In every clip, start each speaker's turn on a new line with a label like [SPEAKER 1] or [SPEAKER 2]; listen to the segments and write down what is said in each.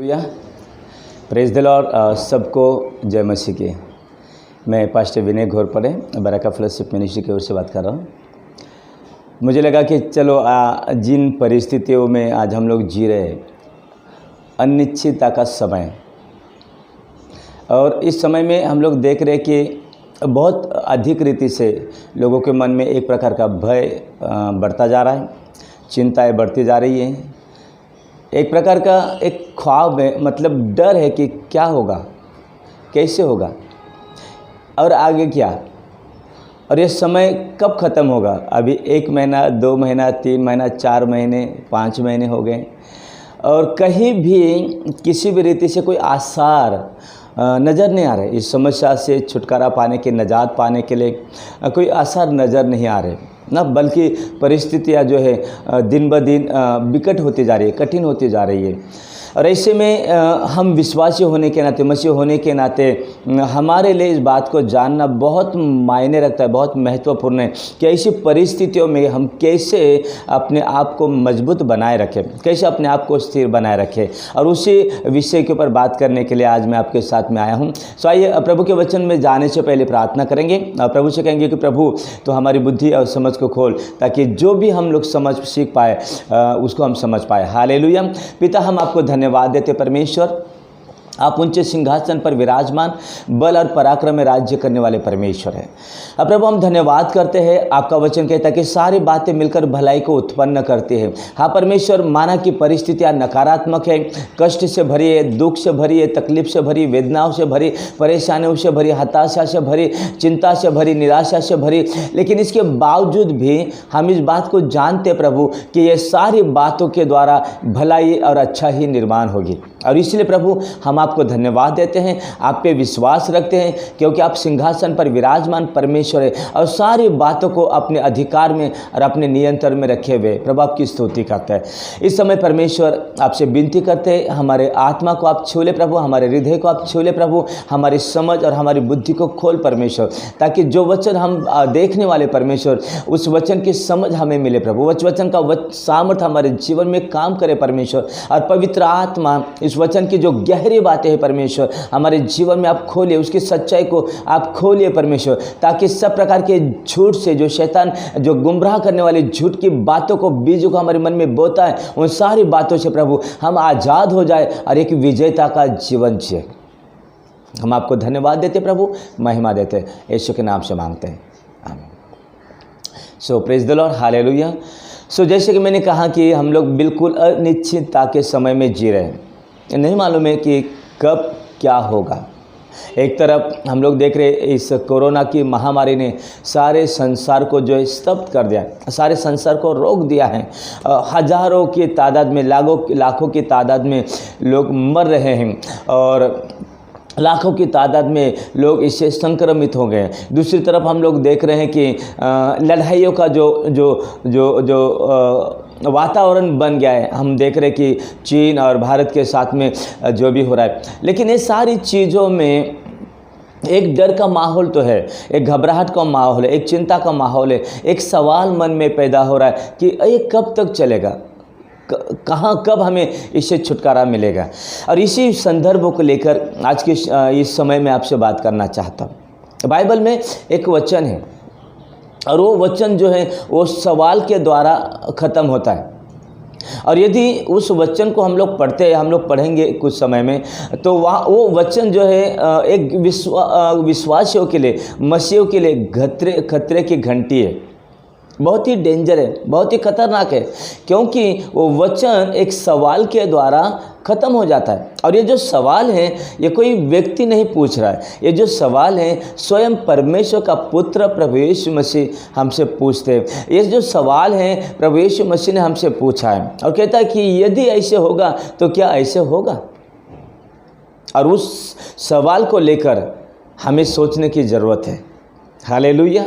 [SPEAKER 1] Hallelujah, praise the Lord. सबको जय मसीह की। मैं पास्टर विनय घोरपड़े बरका फेलोशिप मिनिस्ट्री की ओर से बात कर रहा हूँ। मुझे लगा कि चलो जिन परिस्थितियों में आज हम लोग जी रहे हैं, अनिश्चितता का समय, और इस समय में हम लोग देख रहे हैं कि बहुत अधिक रीति से लोगों के मन में एक प्रकार का भय बढ़ता जा रहा है, चिंताएं बढ़ती जा रही हैं। एक प्रकार का एक ख्वाब है, मतलब डर है कि क्या होगा, कैसे होगा और आगे क्या, और ये समय कब ख़त्म होगा। अभी 1 महीना, 2 महीना, 3 महीना, 4 महीने, 5 महीने हो गए और कहीं भी किसी भी रीति से कोई आसार नज़र नहीं आ रहे। इस समस्या से छुटकारा पाने के, निजात पाने के लिए कोई आसार नज़र नहीं आ रहे ना, बल्कि परिस्थितियाँ जो है दिन ब दिन विकट होती जा रही है, कठिन होती जा रही है। और ऐसे में हम विश्वासी होने के नाते, मसीह होने के नाते हमारे लिए इस बात को जानना बहुत मायने रखता है, बहुत महत्वपूर्ण है कि ऐसी परिस्थितियों में हम कैसे अपने आप को मजबूत बनाए रखें, कैसे अपने आप को स्थिर बनाए रखें। और उसी विषय के ऊपर बात करने के लिए आज मैं आपके साथ में आया हूँ। सो आइए प्रभु के वचन में जाने से पहले प्रार्थना करेंगे और प्रभु से कहेंगे कि प्रभु तो हमारी बुद्धि और समझ को खोल, ताकि जो भी हम लोग समझ सीख पाए उसको हम समझ पाए। हालेलुया। पिता, हम आपको धन्यवाद देते परमेश्वर, आप ऊंचे सिंहासन पर विराजमान, बल और पराक्रम में राज्य करने वाले परमेश्वर हैं। अब प्रभु हम धन्यवाद करते हैं, आपका वचन कहता है कि सारी बातें मिलकर भलाई को उत्पन्न करती है। हाँ परमेश्वर, माना कि परिस्थितियाँ नकारात्मक है, कष्ट से भरी है, दुख से भरी है, तकलीफ से भरी, वेदनाओं से भरी, परेशानियों से भरी, हताशा से भरी, चिंता से भरी, निराशा से भरी, लेकिन इसके बावजूद भी हम इस बात को जानते प्रभु कि ये सारी बातों के द्वारा भलाई और अच्छा ही निर्माण होगी। और इसलिए प्रभु हम आपको धन्यवाद देते हैं, आप पे विश्वास रखते हैं, क्योंकि आप सिंहासन पर विराजमान परमेश्वर है और सारी बातों को अपने अधिकार में और अपने नियंत्रण में रखे हुए प्रभु आपकी स्तुति करते हैं। इस समय परमेश्वर आपसे विनती करते हैं, हमारे आत्मा को आप छू ले प्रभु, हमारे हृदय को आप छू ले प्रभु, हमारी समझ और हमारी बुद्धि को खोल परमेश्वर, ताकि जो वचन हम देखने वाले परमेश्वर, उस वचन की समझ हमें मिले प्रभु, उस वचन का सामर्थ्य हमारे जीवन में काम करे परमेश्वर। और पवित्र आत्मा इस वचन की जो गहरी बातें हैं परमेश्वर हमारे जीवन में आप खोलिए, उसकी सच्चाई को आप खोलिए परमेश्वर, ताकि सब प्रकार के झूठ से, जो शैतान जो गुमराह करने वाले झूठ की बातों को, बीजों को हमारे मन में बोता है, उन सारी बातों से प्रभु हम आज़ाद हो जाए और एक विजेता का जीवन जिए। हम आपको धन्यवाद देते प्रभु, महिमा देते, यीशु के नाम से मांगते हैं, आमीन। सो प्रेज द लॉर्ड, हालेलुया। सो जैसे कि मैंने कहा कि हम लोग बिल्कुल अनिश्चितता के समय में जी रहे हैं, नहीं मालूम है कि कब क्या होगा। एक तरफ हम लोग देख रहे इस कोरोना की महामारी ने सारे संसार को जो है स्तब्ध कर दिया, सारे संसार को रोक दिया है। हजारों की तादाद में, लाखों की तादाद में लोग मर रहे हैं और लाखों की तादाद में लोग इससे संक्रमित हो गए। दूसरी तरफ हम लोग देख रहे हैं कि लड़ाइयों का जो वातावरण बन गया है। हम देख रहे हैं कि चीन और भारत के साथ में जो भी हो रहा है, लेकिन ये सारी चीज़ों में एक डर का माहौल तो है, एक घबराहट का माहौल है, एक चिंता का माहौल है, एक सवाल मन में पैदा हो रहा है कि ये कब तक चलेगा, कहाँ कब हमें इससे छुटकारा मिलेगा। और इसी संदर्भों को लेकर आज के इस समय में आपसे बात करना चाहता हूँ। बाइबल में एक वचन है और वो वचन जो है वो सवाल के द्वारा ख़त्म होता है। और यदि उस वचन को हम लोग पढ़ते हैं, हम लोग पढ़ेंगे कुछ समय में, तो वहाँ वो वचन जो है एक विश्वासियों के लिए, मसीहियों के लिए खतरे की घंटी है। बहुत ही डेंजर है, बहुत ही खतरनाक है, क्योंकि वो वचन एक सवाल के द्वारा ख़त्म हो जाता है। और ये जो सवाल है ये कोई व्यक्ति नहीं पूछ रहा है, ये जो सवाल है स्वयं परमेश्वर का पुत्र प्रभु यीशु मसीह हमसे पूछते हैं। ये जो सवाल है प्रभु यीशु मसीह ने हमसे पूछा है और कहता है कि यदि ऐसे होगा तो क्या ऐसे होगा। और उस सवाल को लेकर हमें सोचने की ज़रूरत है। हालेलुया।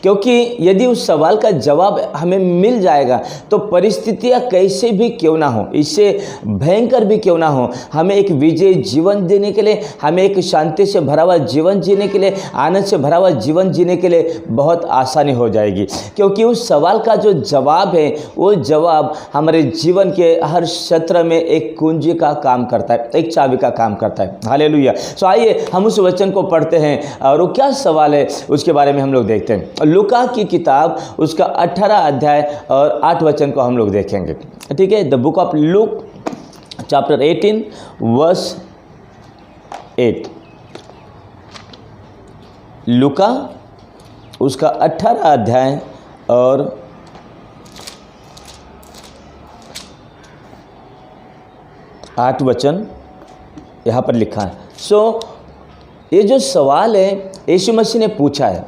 [SPEAKER 1] क्योंकि यदि उस सवाल का जवाब हमें मिल जाएगा तो परिस्थितियां कैसे भी क्यों ना हो, इससे भयंकर भी क्यों ना हो, हमें एक विजयी जीवन देने के लिए, हमें एक शांति से भरा हुआ जीवन जीने के लिए, आनंद से भरा हुआ जीवन जीने के लिए बहुत आसानी हो जाएगी। क्योंकि उस सवाल का जो जवाब है वो जवाब हमारे जीवन के हर क्षेत्र में एक कुंजी का काम करता है, एक चाबी का काम करता है। हालेलुया। सो आइए हम उस वचन को पढ़ते हैं और वो क्या सवाल है उसके बारे में हम लोग देखते हैं। लूका की किताब उसका 18 अध्याय और 8 वचन को हम लोग देखेंगे। ठीक है, the book of Luke chapter 18 verse 8। लूका उसका 18 अध्याय और 8 वचन यहाँ पर लिखा है। ये जो सवाल है यीशु मसीह ने पूछा है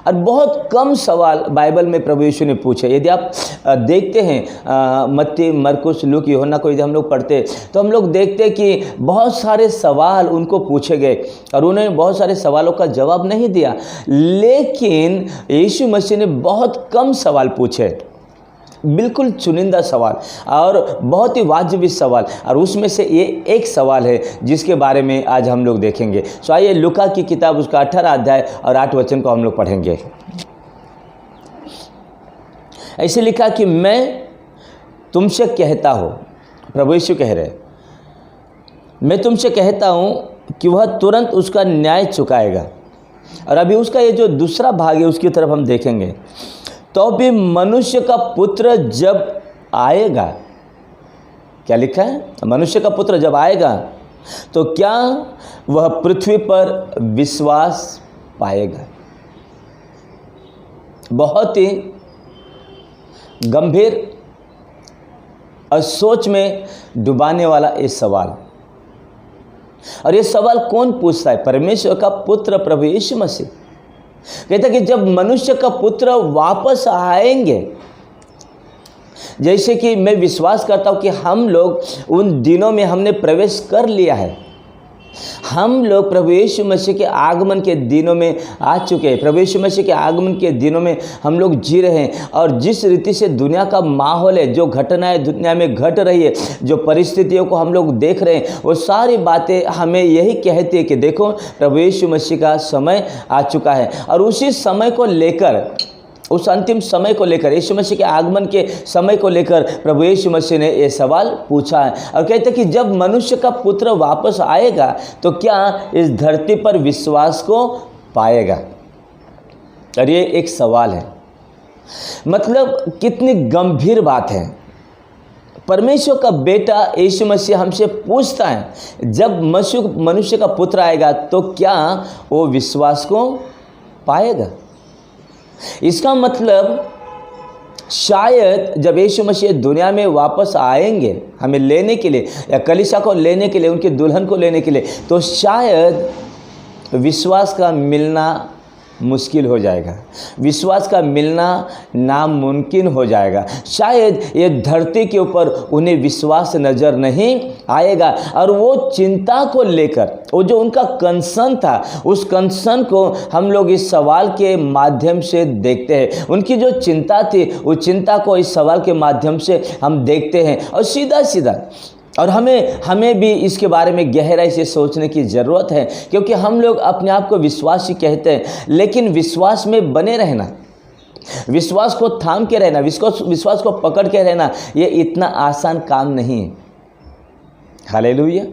[SPEAKER 1] और बहुत कम सवाल बाइबल में प्रभु यीशु ने पूछे। यदि आप देखते हैं मत्ती, मरकुस, लूक, यूहन्ना को यदि हम लोग पढ़ते तो हम लोग देखते हैं कि बहुत सारे सवाल उनको पूछे गए और उन्होंने बहुत सारे सवालों का जवाब नहीं दिया। लेकिन यीशु मसीह ने बहुत कम सवाल पूछे, बिल्कुल चुनिंदा सवाल और बहुत ही वाजिब सवाल, और उसमें से ये एक सवाल है जिसके बारे में आज हम लोग देखेंगे। सो आइए लूका की किताब उसका 18 अध्याय और 8 वचन को हम लोग पढ़ेंगे। ऐसे लिखा कि मैं तुमसे कहता हूँ, प्रभु यीशु कह रहे, मैं तुमसे कहता हूँ कि वह तुरंत उसका न्याय चुकाएगा। और अभी उसका ये जो दूसरा भाग है उसकी तरफ हम देखेंगे। तो भी मनुष्य का पुत्र जब आएगा, क्या लिखा है, मनुष्य का पुत्र जब आएगा तो क्या वह पृथ्वी पर विश्वास पाएगा। बहुत ही गंभीर और सोच में डुबाने वाला ये सवाल। और ये सवाल कौन पूछता है? परमेश्वर का पुत्र प्रभु यीशु मसीह कहता कि जब मनुष्य का पुत्र वापस आएंगे, जैसे कि मैं विश्वास करता हूं कि हम लोग उन दिनों में हमने प्रवेश कर लिया है, हम लोग प्रभु यीशु मसीह के आगमन के दिनों में आ चुके हैं। प्रभु यीशु मसीह के आगमन के दिनों में हम लोग जी रहे हैं और जिस रीति से दुनिया का माहौल है, जो घटनाएं दुनिया में घट रही है, जो परिस्थितियों को हम लोग देख रहे हैं, वो सारी बातें हमें यही कहती है कि देखो प्रभु यीशु मसीह का समय आ चुका है। और उसी समय को लेकर, उस अंतिम समय को लेकर, यीशु मसीह के आगमन के समय को लेकर प्रभु यीशु मसीह ने ये सवाल पूछा है और कहते हैं कि जब मनुष्य का पुत्र वापस आएगा तो क्या इस धरती पर विश्वास को पाएगा। और ये एक सवाल है, मतलब कितनी गंभीर बात है। परमेश्वर का बेटा यीशु मसीह हमसे पूछता है जब मनुष्य का पुत्र आएगा तो क्या वो विश्वास को पाएगा। इसका मतलब शायद जब यीशु मसीह दुनिया में वापस आएंगे हमें लेने के लिए या कलीसिया को लेने के लिए, उनके दुल्हन को लेने के लिए, तो शायद विश्वास का मिलना मुश्किल हो जाएगा, विश्वास का मिलना नामुमकिन हो जाएगा। शायद ये धरती के ऊपर उन्हें विश्वास नज़र नहीं आएगा और वो चिंता को लेकर, वो जो उनका कंसर्न था, उस कंसर्न को हम लोग इस सवाल के माध्यम से देखते हैं। उनकी जो चिंता थी उस चिंता को इस सवाल के माध्यम से हम देखते हैं और सीधा सीधा। और हमें भी इसके बारे में गहराई से सोचने की ज़रूरत है, क्योंकि हम लोग अपने आप को विश्वासी कहते हैं, लेकिन विश्वास में बने रहना, विश्वास को थाम के रहना, विश्वास को पकड़ के रहना, ये इतना आसान काम नहीं है। हालेलुया।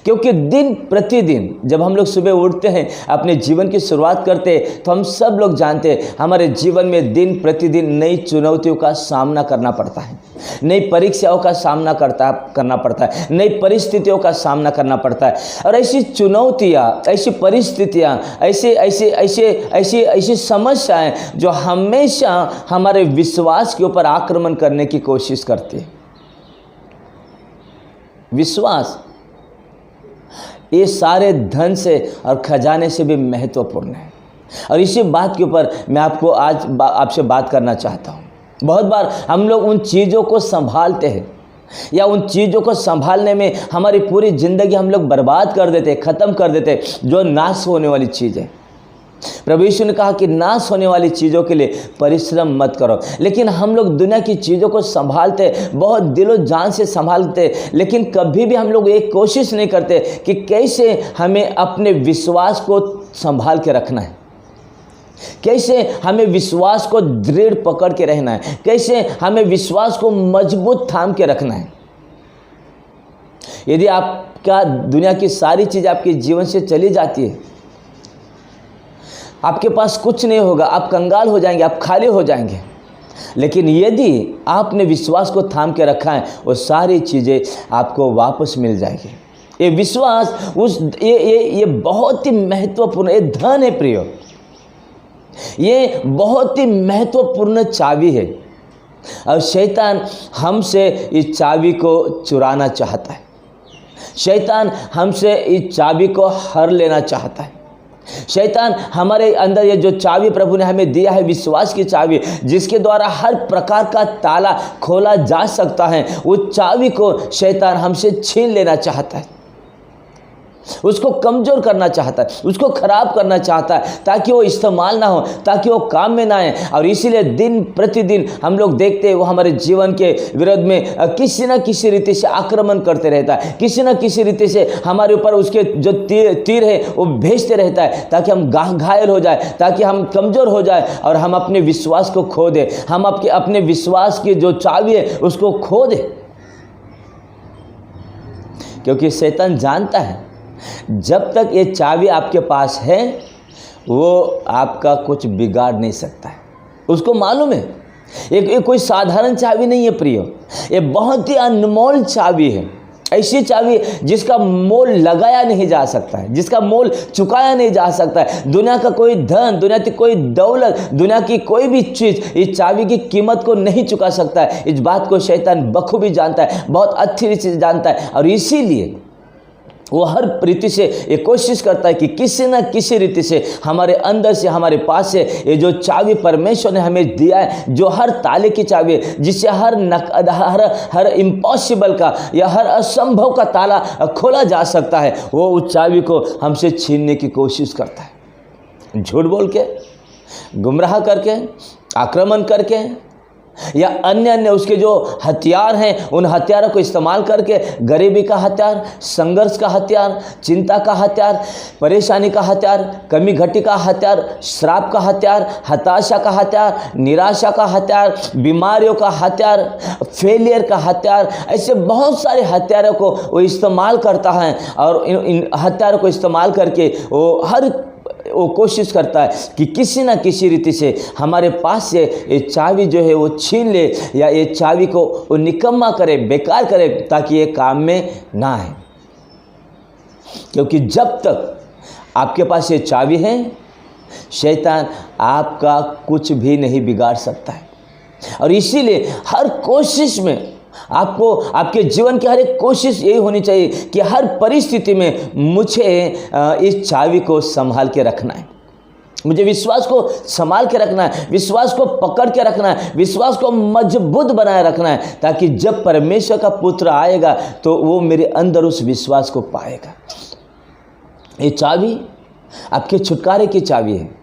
[SPEAKER 1] क्योंकि दिन प्रतिदिन जब हम लोग सुबह उठते हैं, अपने जीवन की शुरुआत करते हैं, तो हम सब लोग जानते हैं हमारे जीवन में दिन प्रतिदिन नई चुनौतियों का सामना करना पड़ता है, नई परीक्षाओं का सामना करना पड़ता है, नई परिस्थितियों का सामना करना पड़ता है। और ऐसी चुनौतियाँ, ऐसी परिस्थितियाँ, ऐसी समस्याएं जो हमेशा हमारे विश्वास के ऊपर आक्रमण करने की कोशिश करती है। विश्वास ये सारे धन से और खजाने से भी महत्वपूर्ण है। और इसी बात के ऊपर मैं आपको आज आपसे बात करना चाहता हूँ। बहुत बार हम लोग उन चीज़ों को संभालते हैं या उन चीज़ों को संभालने में हमारी पूरी ज़िंदगी हम लोग बर्बाद कर देते, ख़त्म कर देते, जो नाश होने वाली चीज़ है। प्रभु यीशु ने कहा कि नाश होने वाली चीज़ों के लिए परिश्रम मत करो। लेकिन हम लोग दुनिया की चीज़ों को संभालते, बहुत दिलो जान से संभालते, लेकिन कभी भी हम लोग एक कोशिश नहीं करते कि कैसे हमें अपने विश्वास को संभाल के रखना है, कैसे हमें विश्वास को दृढ़ पकड़ के रहना है, कैसे हमें विश्वास को मजबूत थाम के रखना है। यदि आपका दुनिया की सारी चीज़ आपके जीवन से चली जाती है, आपके पास कुछ नहीं होगा, आप कंगाल हो जाएंगे, आप खाली हो जाएंगे। लेकिन यदि आपने विश्वास को थाम के रखा है, वो सारी चीज़ें आपको वापस मिल जाएगी। ये विश्वास ये बहुत ही महत्वपूर्ण, ये धन है प्रियो, ये बहुत ही महत्वपूर्ण चाबी है। और शैतान हमसे इस चाबी को चुराना चाहता है, शैतान हमसे इस चाबी को हर लेना चाहता है। शैतान हमारे अंदर ये जो चाबी प्रभु ने हमें दिया है, विश्वास की चाबी, जिसके द्वारा हर प्रकार का ताला खोला जा सकता है, उस चाबी को शैतान हमसे छीन लेना चाहता है, उसको कमज़ोर करना चाहता है, उसको खराब करना चाहता है, ताकि वो इस्तेमाल ना हो, ताकि वो काम में ना आए। और इसीलिए दिन प्रतिदिन हम लोग देखते हैं वो हमारे जीवन के विरोध में किसी न किसी रीति से आक्रमण करते रहता है, किसी न किसी रीति से हमारे ऊपर उसके जो तीर है वो भेजते रहता है, ताकि हम घायल हो जाए, ताकि हम कमज़ोर हो जाए और हम अपने विश्वास को खो दें, हम अपने विश्वास की जो चाबी है उसको खो दें। क्योंकि शैतान जानता है जब तक ये चाबी आपके पास है वो आपका कुछ बिगाड़ नहीं सकता है, उसको मालूम है ये कोई साधारण चाबी नहीं है प्रियो, ये बहुत ही अनमोल चाबी है, ऐसी चाबी जिसका मोल लगाया नहीं जा सकता है, जिसका मोल चुकाया नहीं जा सकता है। दुनिया का कोई धन, दुनिया की कोई दौलत, दुनिया की कोई भी चीज़ इस चाबी की कीमत को नहीं चुका सकता है। इस बात को शैतान बखूबी जानता है, बहुत अच्छी रीति से जानता है, और इसीलिए वो हर रीति से ये कोशिश करता है कि किसी न किसी रीति से हमारे अंदर से, हमारे पास से ये जो चाबी परमेश्वर ने हमें दिया है, जो हर ताले की चाबी है, जिससे हर इम्पॉसिबल का या हर असंभव का ताला खोला जा सकता है, वो उस चाबी को हमसे छीनने की कोशिश करता है। झूठ बोल के, गुमराह करके, आक्रमण करके, या अन्य उसके जो हथियार हैं उन हथियारों को इस्तेमाल करके, गरीबी का हथियार, संघर्ष का हथियार, चिंता का हथियार, परेशानी का हथियार, कमी घटी का हथियार, श्राप का हथियार, हताशा का हथियार, निराशा का हथियार, बीमारियों का हथियार, फेलियर का हथियार, ऐसे बहुत सारे हथियारों को वो इस्तेमाल करता है। और इन हथियारों को इस्तेमाल करके वो कोशिश करता है कि किसी न किसी रीति से हमारे पास से ये चाबी जो है वो छीन ले, या ये चाबी को वो निकम्मा करे, बेकार करे, ताकि ये काम में ना आए। क्योंकि जब तक आपके पास ये चाबी है, शैतान आपका कुछ भी नहीं बिगाड़ सकता है। और इसीलिए हर कोशिश में आपको, आपके जीवन की हर एक कोशिश यही होनी चाहिए कि हर परिस्थिति में मुझे इस चाबी को संभाल के रखना है, मुझे विश्वास को संभाल के रखना है, विश्वास को पकड़ के रखना है, विश्वास को मजबूत बनाए रखना है, ताकि जब परमेश्वर का पुत्र आएगा तो वो मेरे अंदर उस विश्वास को पाएगा। ये चाबी आपके छुटकारे की चाबी है,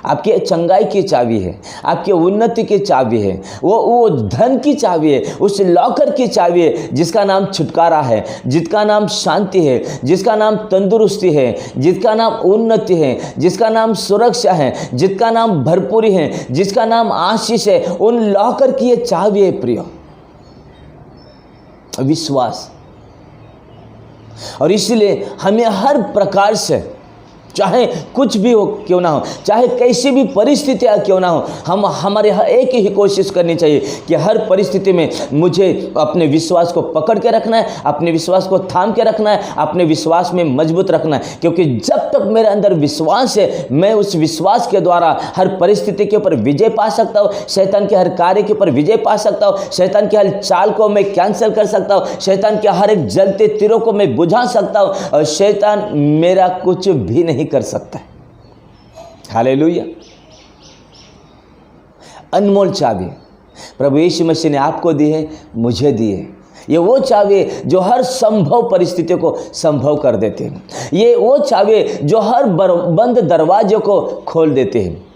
[SPEAKER 1] आपके चंगाई की चाबी है, आपके उन्नति की चाबी है, वो धन की चाबी है, उस लॉकर की चाबी है जिसका नाम छुटकारा है, जिसका नाम शांति है, जिसका नाम तंदुरुस्ती है, जिसका नाम उन्नति है, जिसका नाम सुरक्षा है, जिसका नाम भरपूरी है, जिसका नाम आशीष है। उन लॉकर की ये चाबी है प्रियो, विश्वास। और इसलिए हमें हर प्रकार से, चाहे कुछ भी हो क्यों ना हो, चाहे कैसी भी परिस्थितियाँ क्यों ना हो, हमारे एक ही कोशिश करनी चाहिए कि हर परिस्थिति में मुझे अपने विश्वास को पकड़ के रखना है, अपने विश्वास को थाम के रखना है, अपने विश्वास में मजबूत रखना है। क्योंकि जब तक मेरे अंदर विश्वास है, मैं उस विश्वास के द्वारा हर परिस्थिति के ऊपर विजय पा सकता हूँ, शैतान के हर कार्य के ऊपर विजय पा सकता हूँ, शैतान के हर चाल को मैं कैंसिल कर सकता हूँ, शैतान के हर एक जलते तीरों को मैं बुझा सकता हूँ, और शैतान मेरा कुछ भी नहीं कर सकता है। हालेलुया। अनमोल चाबी प्रभु यीशु मसीह ने आपको दी है, मुझे दी है। ये वो चाबी है जो हर संभव परिस्थितियों को संभव कर देते हैं। ये वो चाबी है जो हर बंद दरवाजों को खोल देते हैं।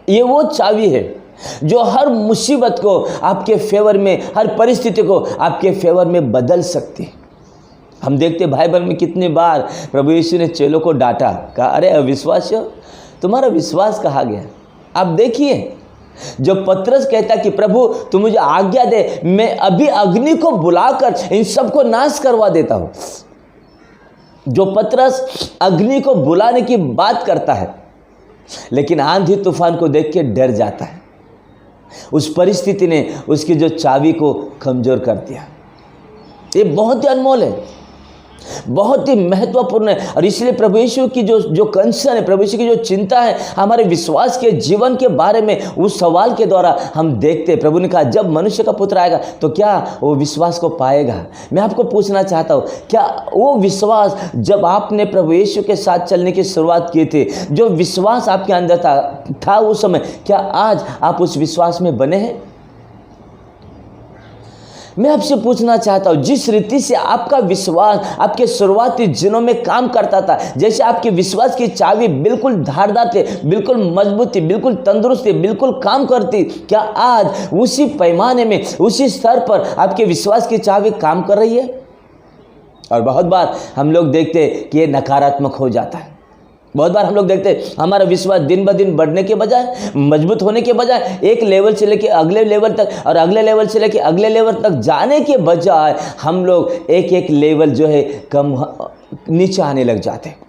[SPEAKER 1] ये वो चाबी है जो हर मुसीबत को आपके फेवर में, हर परिस्थिति को आपके फेवर में बदल सकती है। हम देखते बाइबल में कितनी बार प्रभु यीशु ने चेलों को डांटा, कहा अरे अविश्वासियों, तुम्हारा विश्वास कहाँ गया। आप देखिए, जो पतरस कहता कि प्रभु तू मुझे आज्ञा दे, मैं अभी अग्नि को बुलाकर इन सबको नाश करवा देता हूँ। जो पतरस अग्नि को बुलाने की बात करता है, लेकिन आंधी तूफान को देख के डर जाता है। उस परिस्थिति ने उसकी जो चाबी को कमजोर कर दिया। ये बहुत ही अनमोल है, बहुत ही महत्वपूर्ण है। और इसलिए प्रभु यीशु की जो कंसर्न है, प्रभु यीशु की जो चिंता है हमारे विश्वास के जीवन के बारे में, उस सवाल के द्वारा हम देखते हैं। प्रभु ने कहा जब मनुष्य का पुत्र आएगा तो क्या वो विश्वास को पाएगा। मैं आपको पूछना चाहता हूँ, क्या वो विश्वास जब आपने प्रभु यीशु के साथ चलने की शुरुआत की थी, जो विश्वास आपके अंदर था उस समय, क्या आज आप उस विश्वास में बने हैं। मैं आपसे पूछना चाहता हूँ, जिस रीति से आपका विश्वास आपके शुरुआती दिनों में काम करता था, जैसे आपके विश्वास की चाबी बिल्कुल धारदार थी, बिल्कुल मजबूत थी, बिल्कुल तंदुरुस्त थी, बिल्कुल काम करती, क्या आज उसी पैमाने में, उसी स्तर पर आपके विश्वास की चाबी काम कर रही है। और बहुत बार हम लोग देखते हैं कि ये नकारात्मक हो जाता है। बहुत बार हम लोग देखते हैं हमारा विश्वास दिन ब दिन बढ़ने के बजाय, मजबूत होने के बजाय, एक लेवल से लेके अगले लेवल तक और अगले लेवल से लेके अगले लेवल तक जाने के बजाय हम लोग एक एक लेवल जो है कम नीचे आने लग जाते हैं।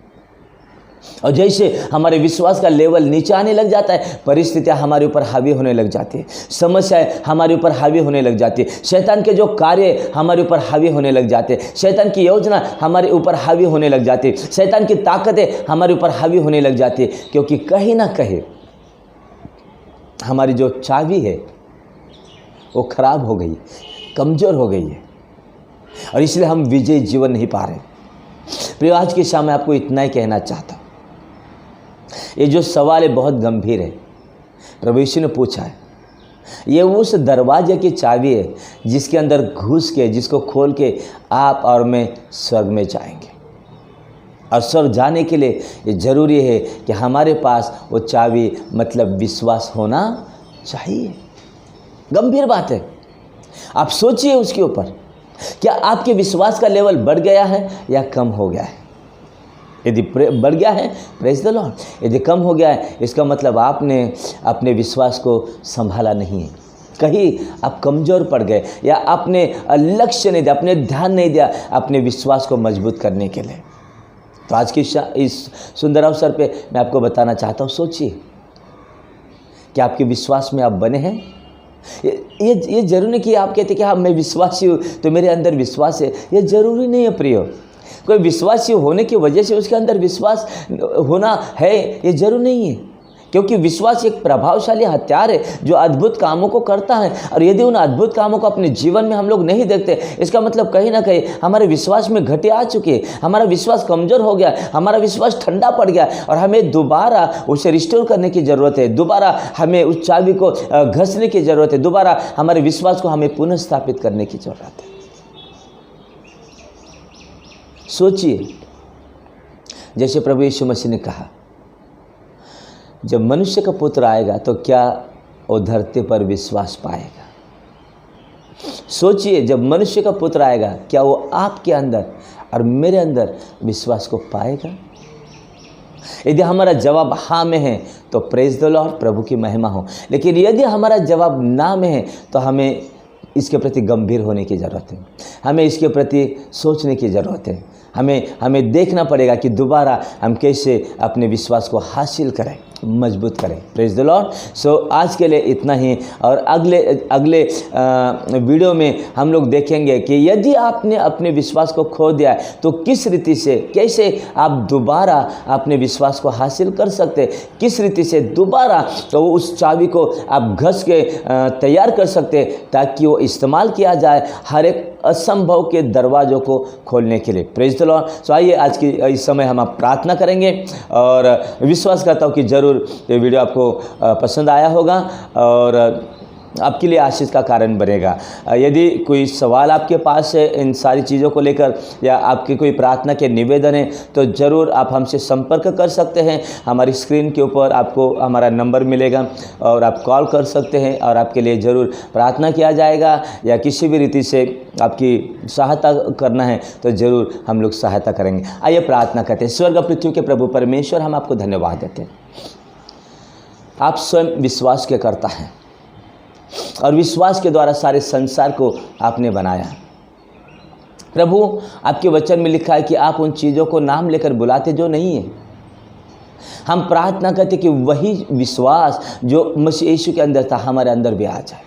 [SPEAKER 1] और जैसे हमारे विश्वास का लेवल नीचे आने लग जाता है, परिस्थितियां हमारे ऊपर हावी होने लग जाती है, समस्याएं हमारे ऊपर हावी होने लग जाती है, शैतान के जो कार्य हमारे ऊपर हावी होने लग जाते हैं, शैतान की योजना हमारे ऊपर हावी होने लग जाती है, शैतान की ताकतें हमारे ऊपर हावी होने लग जाती है। क्योंकि कहीं ना कहीं हमारी जो चाबी है वो खराब हो गई, कमज़ोर हो गई है, और इसलिए हम विजय जीवन नहीं पा रहे। प्रिय, आज की शाम में आपको इतना ही कहना चाहता हूँ। ये जो सवाल है बहुत गंभीर है। प्रभु यीशु ने पूछा है, ये उस दरवाजे की चाबी है जिसके अंदर घुस के, जिसको खोल के आप और मैं स्वर्ग में जाएंगे। और स्वर्ग जाने के लिए ये ज़रूरी है कि हमारे पास वो चाबी मतलब विश्वास होना चाहिए। गंभीर बात है, आप सोचिए उसके ऊपर। क्या आपके विश्वास का लेवल बढ़ गया है या कम हो गया है? यदि बढ़ गया है, प्रेज द लॉर्ड। यदि कम हो गया है, इसका मतलब आपने अपने विश्वास को संभाला नहीं है। कहीं आप कमज़ोर पड़ गए, या आपने लक्ष्य नहीं दिया, आपने ध्यान नहीं दिया अपने विश्वास को मजबूत करने के लिए। तो आज की इस सुंदर अवसर पे मैं आपको बताना चाहता हूँ, सोचिए कि आपके विश्वास में आप बने हैं। ये जरूरी नहीं कि आप कहते कि हाँ मैं विश्वासी हूँ तो मेरे अंदर विश्वास है। ये ज़रूरी नहीं है प्रियो। कोई विश्वासी होने की वजह से उसके अंदर विश्वास होना है, ये जरूर नहीं है। क्योंकि विश्वास एक प्रभावशाली हथियार है जो अद्भुत कामों को करता है। और यदि उन अद्भुत कामों को अपने जीवन में हम लोग नहीं देखते, इसका मतलब कहीं ना कहीं हमारे विश्वास में घटी आ चुकी है, हमारा विश्वास कमज़ोर हो गया, हमारा विश्वास ठंडा पड़ गया, और हमें दोबारा उसे रिस्टोर करने की ज़रूरत है। दोबारा हमें उस चाबी को घसने की ज़रूरत है। दोबारा हमारे विश्वास को हमें पुनः स्थापित करने की ज़रूरत है। सोचिए, जैसे प्रभु यीशु मसीह ने कहा, जब मनुष्य का पुत्र आएगा तो क्या वो धरती पर विश्वास पाएगा। सोचिए, जब मनुष्य का पुत्र आएगा क्या वो आपके अंदर और मेरे अंदर विश्वास को पाएगा। यदि हमारा जवाब हाँ में है तो प्रेज द लॉर्ड, प्रभु की महिमा हो। लेकिन यदि हमारा जवाब ना में है तो हमें इसके प्रति गंभीर होने की ज़रूरत है, हमें इसके प्रति सोचने की ज़रूरत है। हमें देखना पड़ेगा कि दोबारा हम कैसे अपने विश्वास को हासिल करें, मजबूत करें। Praise the Lord. सो आज के लिए इतना ही, और अगले वीडियो में हम लोग देखेंगे कि यदि आपने अपने विश्वास को खो दिया है तो किस रीति से, कैसे आप दोबारा अपने विश्वास को हासिल कर सकते, किस रीति से दोबारा तो उस चाबी को आप घस के तैयार कर सकते ताकि वो इस्तेमाल किया जाए हर एक असंभव के दरवाज़ों को खोलने के लिए। Praise the Lord. सो आइए आज की इस समय हम प्रार्थना करेंगे, और विश्वास करता हूँ कि ज़रूर ये वीडियो आपको पसंद आया होगा। और आपके लिए आशीष का कारण बनेगा। यदि कोई सवाल आपके पास है इन सारी चीज़ों को लेकर, या आपकी कोई प्रार्थना के निवेदन है, तो ज़रूर आप हमसे संपर्क कर सकते हैं। हमारी स्क्रीन के ऊपर आपको हमारा नंबर मिलेगा और आप कॉल कर सकते हैं और आपके लिए ज़रूर प्रार्थना किया जाएगा। या किसी भी रीति से आपकी सहायता करना है तो ज़रूर हम लोग सहायता करेंगे। आइए प्रार्थना करते हैं। स्वर्ग पृथ्वी के प्रभु परमेश्वर, हम आपको धन्यवाद देते हैं। आप स्वयं विश्वास के करता हैं और विश्वास के द्वारा सारे संसार को आपने बनाया। प्रभु, आपके वचन में लिखा है कि आप उन चीज़ों को नाम लेकर बुलाते जो नहीं है। हम प्रार्थना करते कि वही विश्वास जो मसीह यीशु के अंदर था हमारे अंदर भी आ जाए।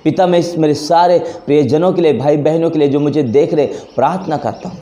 [SPEAKER 1] पिता, मैं मेरे सारे प्रियजनों के लिए, भाई बहनों के लिए जो मुझे देख रहे, प्रार्थना करता हूँ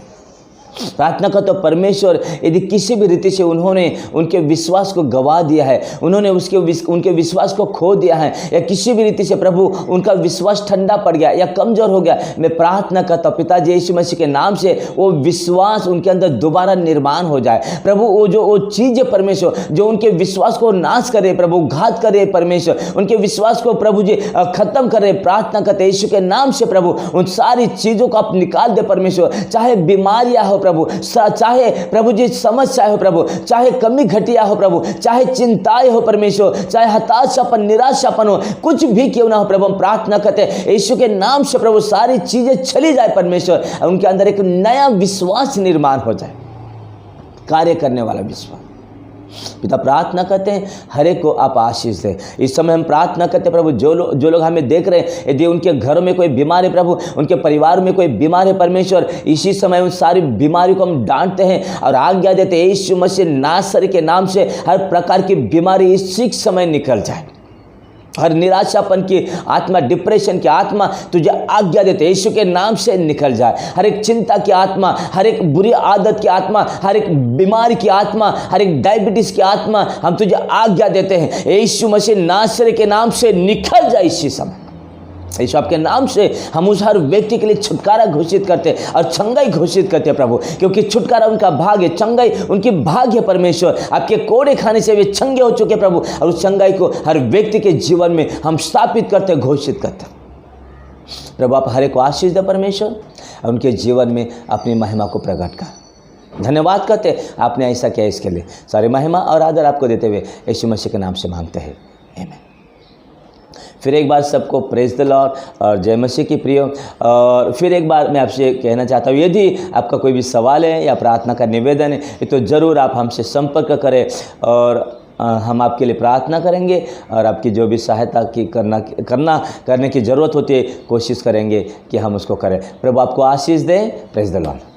[SPEAKER 1] परमेश्वर, यदि किसी भी रीति से उन्होंने उनके विश्वास को गवा दिया है, उन्होंने उनके विश्वास को खो दिया है, या किसी भी रीति से प्रभु उनका विश्वास ठंडा पड़ गया या कमज़ोर हो गया, मैं प्रार्थना करता हूँ पिताजी यीशु मसीह के नाम से वो विश्वास उनके अंदर दोबारा निर्माण हो जाए। प्रभु, वो चीज़ें परमेश्वर जो उनके विश्वास को नाश करे, प्रभु घात करे परमेश्वर, उनके विश्वास को प्रभु जी खत्म करे, प्रार्थना करते यीशु के नाम से प्रभु उन सारी चीज़ों को आप निकाल दे परमेश्वर। चाहे बीमारियाँ हो प्रभु, चाहे प्रभु जी समस्या हो प्रभु, चाहे कमी घटिया हो प्रभु, चाहे चिंताएं हो परमेश्वर, चाहे हताशापन निराशापन हो, कुछ भी क्यों ना हो प्रभु, हम प्रार्थना करते हैं यीशु के नाम से प्रभु सारी चीजें चली जाए परमेश्वर, उनके अंदर एक नया विश्वास निर्माण हो जाए, कार्य करने वाला विश्वास। पिता, प्रार्थना करते हैं हर एक को आप आशीष दें। इस समय हम प्रार्थना करते हैं प्रभु, जो लोग हमें देख रहे हैं, यदि उनके घरों में कोई बीमार है प्रभु, उनके परिवार में कोई बीमार है परमेश्वर, इसी समय उन सारी बीमारी को हम डांटते हैं और आज्ञा देते हैं यीशु मसीह नासरी के नाम से हर प्रकार की बीमारी इसी समय निकल जाए। हर निराशापन की आत्मा, डिप्रेशन की आत्मा तुझे आज्ञा देते यीशु के नाम से निकल जाए। हर एक चिंता की आत्मा, हर एक बुरी आदत की आत्मा, हर एक बीमारी की आत्मा, हर एक डायबिटीज की आत्मा, हम तुझे आज्ञा देते हैं यीशु मसीह नासरी के नाम से निकल जाए इसी समय। यीशु आपके नाम से हम उस हर व्यक्ति के लिए छुटकारा घोषित करते और चंगाई घोषित करते प्रभु, क्योंकि छुटकारा उनका भाग्य, चंगाई उनकी भाग्य परमेश्वर। आपके कोड़े खाने से वे चंगे हो चुके प्रभु, और उस चंगाई को हर व्यक्ति के जीवन में हम स्थापित करते, घोषित करते प्रभु। आप हर एक को आशीष दे परमेश्वर, और उनके जीवन में अपनी महिमा को प्रकट कर। धन्यवाद करते आपने ऐसा किया, इसके लिए सारी महिमा और आदर आपको देते हुए यीशु मसीह के नाम से मांगते हैं, आमीन। फिर एक बार सबको प्रेज द लॉर्ड और जय मसीह की प्रिय। और फिर एक बार मैं आपसे कहना चाहता हूँ, यदि आपका कोई भी सवाल है या प्रार्थना का निवेदन है तो ज़रूर आप हमसे संपर्क करें, और हम आपके लिए प्रार्थना करेंगे, और आपकी जो भी सहायता की करने की ज़रूरत होती है कोशिश करेंगे कि हम उसको करें। प्रभु आपको आशीष दें। Praise the Lord.